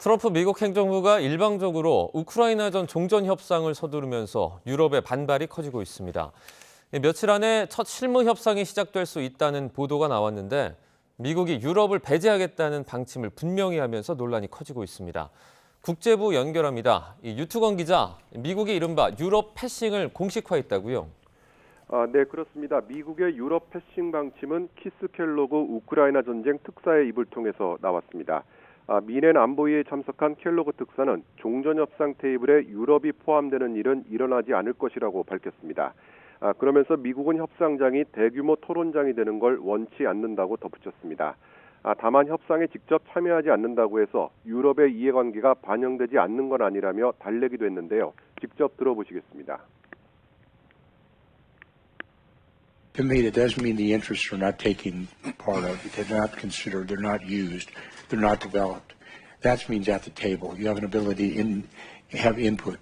트럼프 미국 행정부가 일방적으로 우크라이나전 종전 협상을 서두르면서 유럽의 반발이 커지고 있습니다. 며칠 안에 첫 실무 협상이 시작될 수 있다는 보도가 나왔는데 미국이 유럽을 배제하겠다는 방침을 분명히 하면서 논란이 커지고 있습니다. 국제부 연결합니다. 유투건 기자, 미국이 이른바 유럽 패싱을 공식화했다고요? 네, 그렇습니다. 미국의 유럽 패싱 방침은 키스 켈로그 우크라이나 전쟁 특사의 입을 통해서 나왔습니다. 미넨 안보위에 참석한 켈로그 특사는 종전협상 테이블에 유럽이 포함되는 일은 일어나지 않을 것이라고 밝혔습니다. 그러면서 미국은 협상장이 대규모 토론장이 되는 걸 원치 않는다고 덧붙였습니다. 다만 협상에 직접 참여하지 않는다고 해서 유럽의 이해관계가 반영되지 않는 건 아니라며 달래기도 했는데요. 직접 들어보시겠습니다. To me, that doesn't mean the interests are not taken part of. They're not considered. They're not used. They're not developed. That means at the table, you have an ability have input.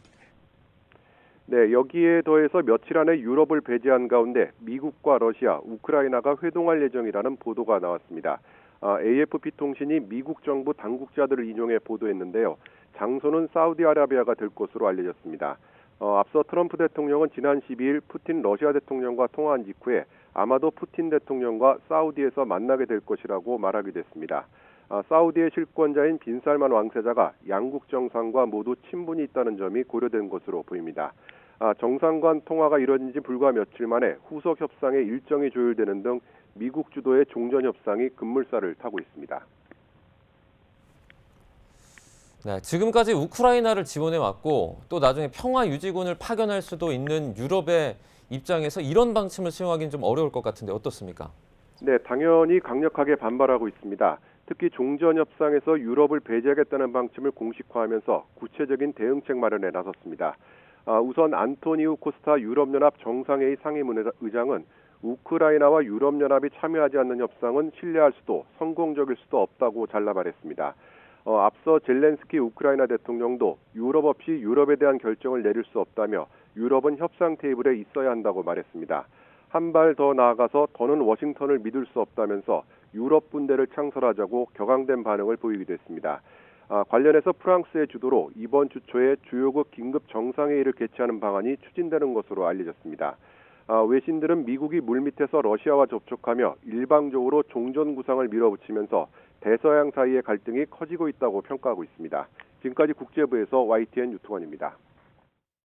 네, 여기에 더해서 며칠 안에 유럽을 배제한 가운데 미국과 러시아, 우크라이나가 회동할 예정이라는 보도가 나왔습니다. AFP 통신이 미국 정부 당국자들을 인용해 보도했는데요. 장소는 사우디아라비아가 될 것으로 알려졌습니다. 앞서 트럼프 대통령은 지난 12일 푸틴 러시아 대통령과 통화한 직후에 아마도 푸틴 대통령과 사우디에서 만나게 될 것이라고 말하기도 했습니다. 사우디의 실권자인 빈살만 왕세자가 양국 정상과 모두 친분이 있다는 점이 고려된 것으로 보입니다. 정상 간 통화가 이뤄진 지 불과 며칠 만에 후속 협상의 일정이 조율되는 등 미국 주도의 종전 협상이 급물살을 타고 있습니다. 네, 지금까지 우크라이나를 지원해왔고 또 나중에 평화유지군을 파견할 수도 있는 유럽의 입장에서 이런 방침을 수용하기는 좀 어려울 것 같은데 어떻습니까? 네, 당연히 강력하게 반발하고 있습니다. 특히 종전협상에서 유럽을 배제하겠다는 방침을 공식화하면서 구체적인 대응책 마련에 나섰습니다. 우선 안토니우 코스타 유럽연합 정상회의 상임의장은 우크라이나와 유럽연합이 참여하지 않는 협상은 신뢰할 수도 성공적일 수도 없다고 잘라 말했습니다. 앞서 젤렌스키 우크라이나 대통령도 유럽 없이 유럽에 대한 결정을 내릴 수 없다며 유럽은 협상 테이블에 있어야 한다고 말했습니다. 한 발 더 나아가서 더는 워싱턴을 믿을 수 없다면서 유럽 분대를 창설하자고 격앙된 반응을 보이기도 했습니다. 관련해서 프랑스의 주도로 이번 주 초에 주요국 긴급 정상회의를 개최하는 방안이 추진되는 것으로 알려졌습니다. 외신들은 미국이 물밑에서 러시아와 접촉하며 일방적으로 종전 구상을 밀어붙이면서 대서양 사이의 갈등이 커지고 있다고 평가하고 있습니다. 지금까지 국제부에서 YTN 유투건입니다.